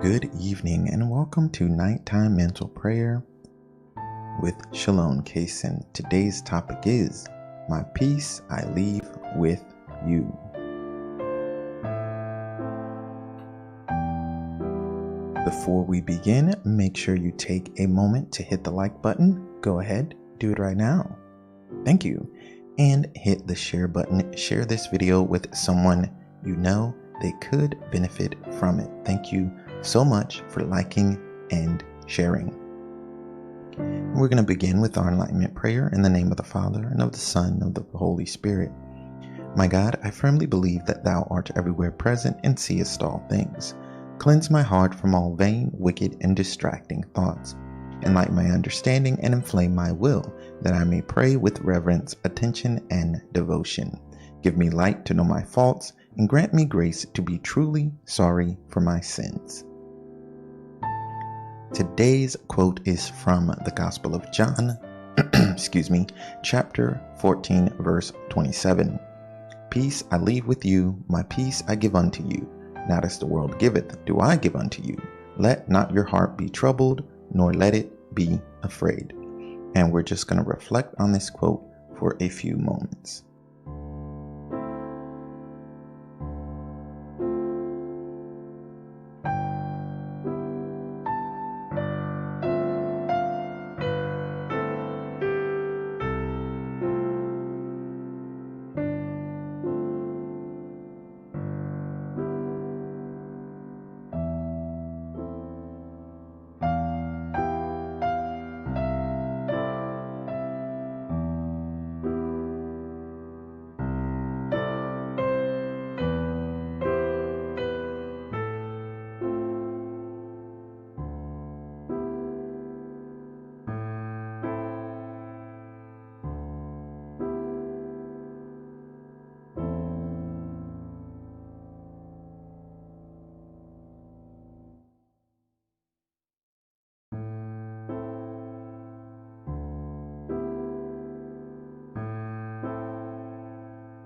Good evening and welcome to Nighttime Mental Prayer with Shalom Kaysen. Today's topic is, My Peace I Leave With You. Before we begin, make sure you take a moment to hit the like button. Go ahead, do it right now. Thank you. And hit the share button. Share this video with someone you know they could benefit from it. Thank you so much for liking and sharing. We're going to begin with our enlightenment prayer in the name of the Father, and of the Son, and of the Holy Spirit. My God, I firmly believe that Thou art everywhere present and seest all things. Cleanse my heart from all vain, wicked, and distracting thoughts. Enlighten my understanding and inflame my will, that I may pray with reverence, attention, and devotion. Give me light to know my faults, and grant me grace to be truly sorry for my sins. Today's quote is from the Gospel of John, chapter 14, verse 27. Peace I leave with you, my peace I give unto you. Not as the world giveth, do I give unto you. Let not your heart be troubled, nor let it be afraid. And we're just going to reflect on this quote for a few moments.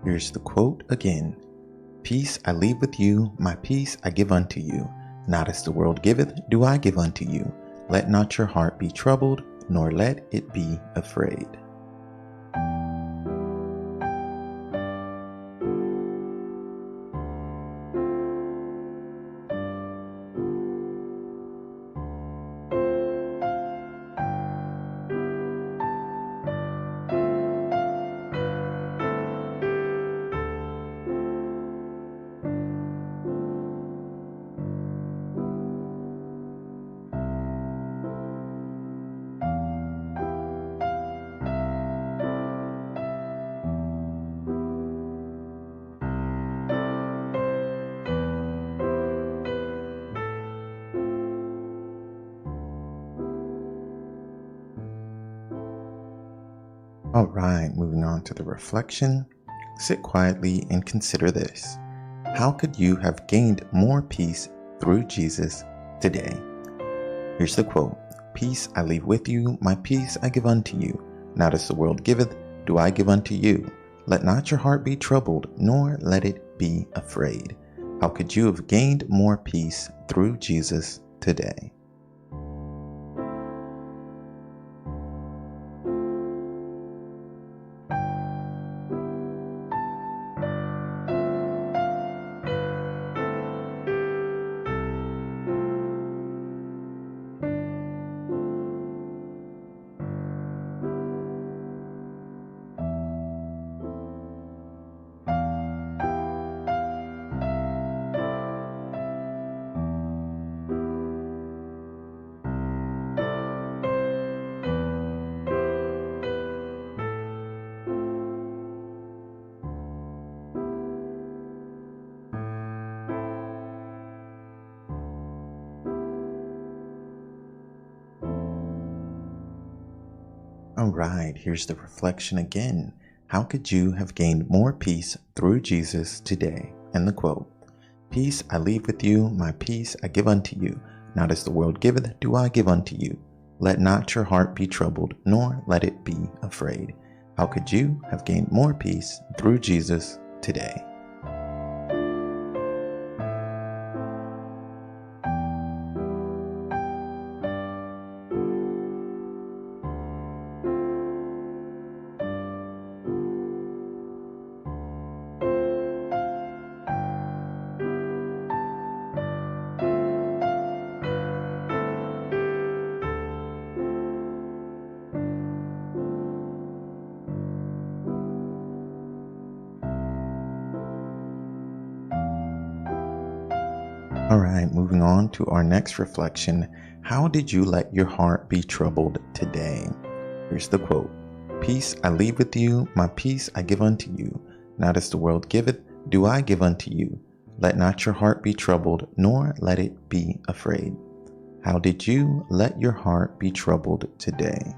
Here's the quote again. Peace I leave with you, my peace I give unto you. Not as the world giveth, do I give unto you. Let not your heart be troubled, nor let it be afraid. All right, moving on to the reflection. Sit quietly and consider this. How could you have gained more peace through Jesus today? Here's the quote. Peace I leave with you, my peace I give unto you. Not as the world giveth, do I give unto you. Let not your heart be troubled, nor let it be afraid. How could you have gained more peace through Jesus today? All right, here's the reflection again. How could you have gained more peace through Jesus today? And the quote, Peace I leave with you, my peace I give unto you. Not as the world giveth, do I give unto you. Let not your heart be troubled, nor let it be afraid. How could you have gained more peace through Jesus today? All right, moving on to our next reflection. How did you let your heart be troubled today? Here's the quote. Peace I leave with you, my peace I give unto you. Not as the world giveth, do I give unto you. Let not your heart be troubled, nor let it be afraid. How did you let your heart be troubled today?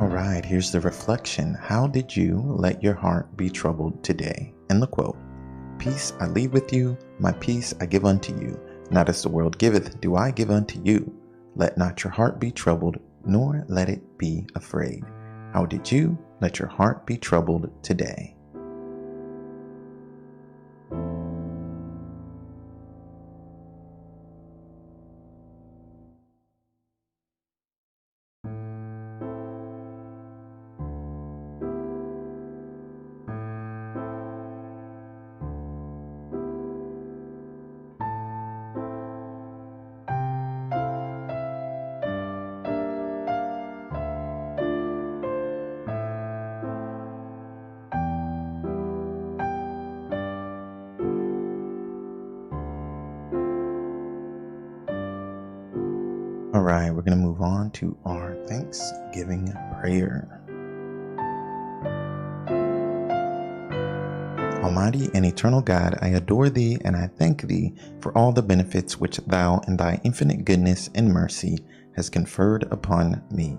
All right, here's the reflection. How did you let your heart be troubled today? And the quote, Peace I leave with you, my peace I give unto you. Not as the world giveth, do I give unto you. Let not your heart be troubled, nor let it be afraid. How did you let your heart be troubled today? All right, we're going to move on to our Thanksgiving prayer. Almighty and eternal God, I adore thee and I thank thee for all the benefits which thou in thy infinite goodness and mercy has conferred upon me.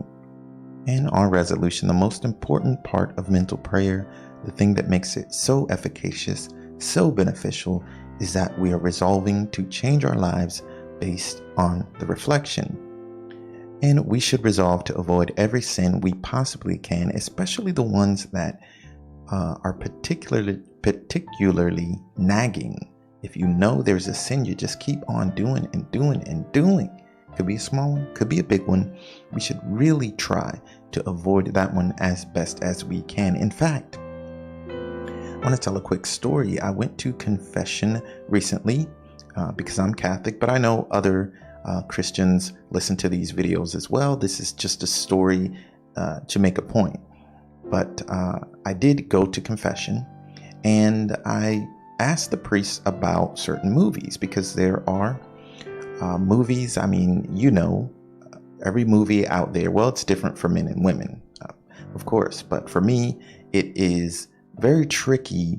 In our resolution, the most important part of mental prayer, the thing that makes it so efficacious, so beneficial, is that we are resolving to change our lives based on the reflection. And we should resolve to avoid every sin we possibly can, especially the ones that are particularly nagging. If you know there's a sin, you just keep on doing and doing and doing. Could be a small one, could be a big one. We should really try to avoid that one as best as we can. In fact, I want to tell a quick story. I went to confession recently because I'm Catholic, but I know other Christians listen to these videos as well. This is just a story to make a point. But I did go to confession and I asked the priest about certain movies because there are movies, I mean, you know, every movie out there, well, it's different for men and women, of course, but for me, it is very tricky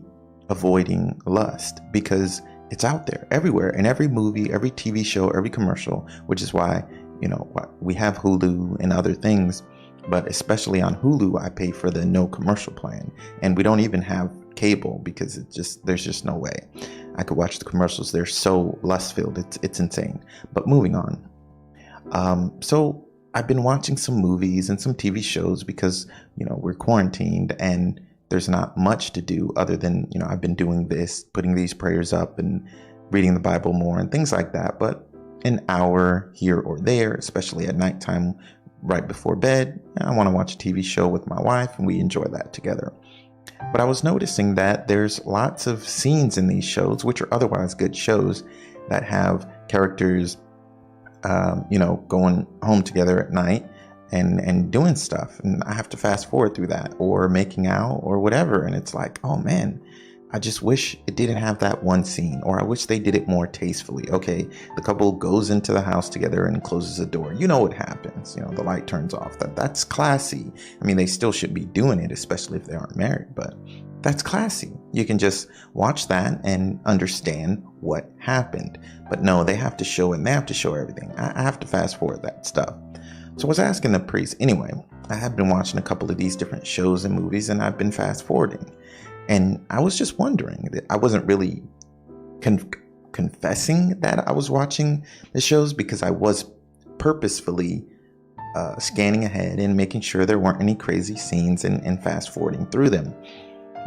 avoiding lust because it's out there everywhere in every movie, every TV show, every commercial, which is why, you know, we have Hulu and other things, but especially on Hulu, I pay for the no commercial plan, and we don't even have cable because there's just no way I could watch the commercials. They're so lust-filled, it's insane. But moving on. So I've been watching some movies and some TV shows because, you know, we're quarantined and there's not much to do other than, you know, I've been doing this, putting these prayers up and reading the Bible more and things like that. But an hour here or there, especially at nighttime, right before bed, I want to watch a TV show with my wife and we enjoy that together. But I was noticing that there's lots of scenes in these shows, which are otherwise good shows, that have characters, you know, going home together at night and doing stuff. And I have to fast forward through that or making out or whatever. And it's like, oh man, I just wish it didn't have that one scene, or I wish they did it more tastefully. Okay, the couple goes into the house together and closes the door. You know what happens. You know, the light turns off. That's classy. I mean, they still should be doing it, especially if they aren't married, but that's classy. You can just watch that and understand what happened. But no, they have to show it and they have to show everything. I have to fast forward that stuff. So I was asking the priest, anyway, I have been watching a couple of these different shows and movies and I've been fast forwarding. And I was just wondering that I wasn't really confessing that I was watching the shows, because I was purposefully scanning ahead and making sure there weren't any crazy scenes and fast forwarding through them.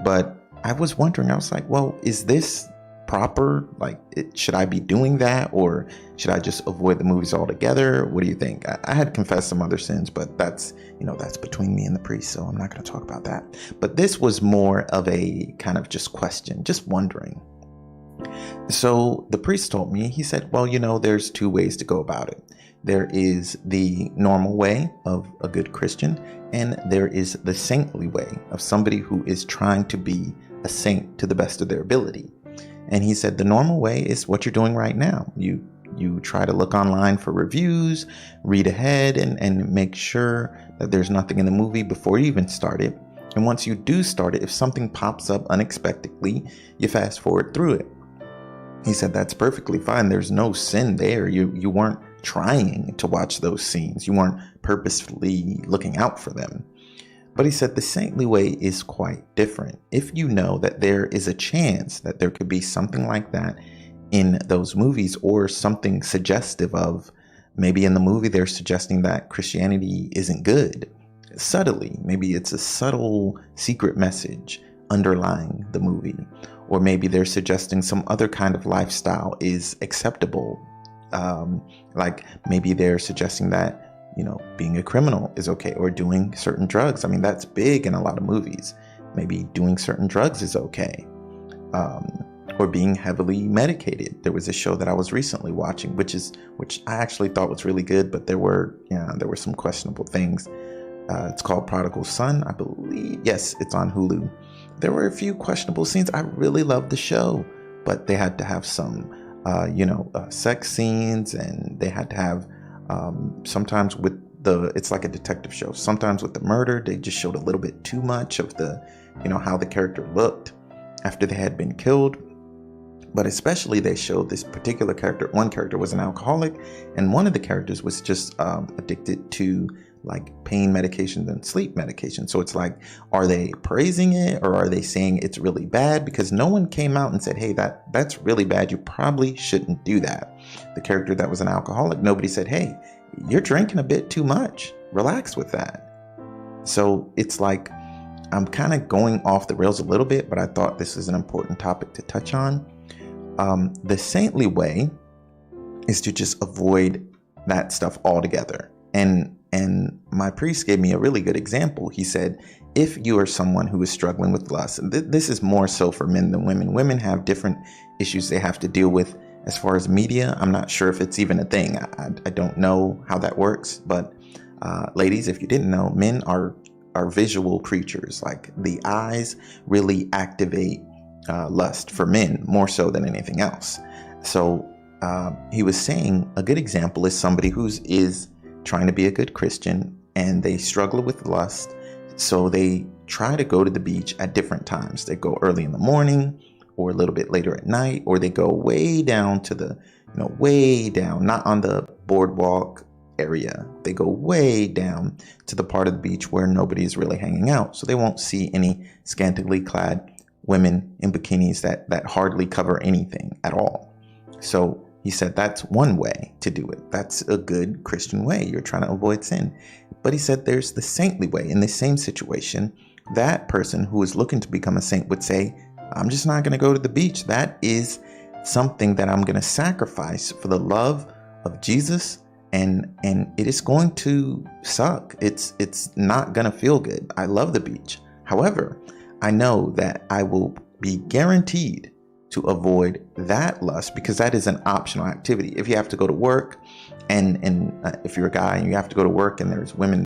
But I was wondering, I was like, well, is this proper? Like, should I be doing that, or should I just avoid the movies altogether? What do you think? I had confessed some other sins, but that's between me and the priest, so I'm not going to talk about that. But this was more of a kind of just question, just wondering. So the priest told me, he said, well, there's two ways to go about it. There is the normal way of a good Christian, and there is the saintly way of somebody who is trying to be a saint to the best of their ability. And he said the normal way is what you're doing right now. You try to look online for reviews, read ahead, and make sure that there's nothing in the movie before you even start it. And once you do start it, if something pops up unexpectedly, you fast forward through it. He said that's perfectly fine. There's no sin there. You weren't trying to watch those scenes. You weren't purposefully looking out for them. But he said the saintly way is quite different. If you know that there is a chance that there could be something like that in those movies, or something suggestive of, maybe in the movie they're suggesting that Christianity isn't good, subtly, maybe it's a subtle secret message underlying the movie, or maybe they're suggesting some other kind of lifestyle is acceptable. Like maybe they're suggesting that, being a criminal is okay, or doing certain drugs. I mean, that's big in a lot of movies. Maybe doing certain drugs is okay. Or being heavily medicated. There was a show that I was recently watching, which I actually thought was really good, but there were some questionable things. It's called Prodigal Son, I believe. Yes, it's on Hulu. There were a few questionable scenes. I really loved the show, but they had to have some sex scenes, and they had to have sometimes with it's like a detective show. Sometimes with the murder, they just showed a little bit too much of the, how the character looked after they had been killed. But especially they showed this particular character. One character was an alcoholic, and one of the characters was just addicted to like pain medication and sleep medication. So it's like, are they praising it, or are they saying it's really bad? Because no one came out and said, hey, that's really bad. You probably shouldn't do that. The character that was an alcoholic, nobody said, hey, you're drinking a bit too much. Relax with that. So it's like, I'm kind of going off the rails a little bit, but I thought this is an important topic to touch on. The saintly way is to just avoid that stuff altogether. And my priest gave me a really good example. He said, if you are someone who is struggling with lust, and this is more so for men than women. Women have different issues they have to deal with. As far as media, I'm not sure if it's even a thing. I don't know how that works. But ladies, if you didn't know, men are visual creatures. Like the eyes really activate lust for men more so than anything else. So he was saying a good example is somebody is trying to be a good Christian, and they struggle with lust. So they try to go to the beach at different times. They go early in the morning, or a little bit later at night, or they go way down to the, way down, not on the boardwalk area. They go way down to the part of the beach where nobody's really hanging out. So they won't see any scantily clad women in bikinis that hardly cover anything at all. So he said that's one way to do it. That's a good Christian way. You're trying to avoid sin. But he said there's the saintly way. In the same situation, that person who is looking to become a saint would say, I'm just not going to go to the beach. That is something that I'm going to sacrifice for the love of Jesus. And it is going to suck. It's not going to feel good. I love the beach. However, I know that I will be guaranteed to avoid that lust, because that is an optional activity. If you have to go to work, and if you're a guy and you have to go to work and there's women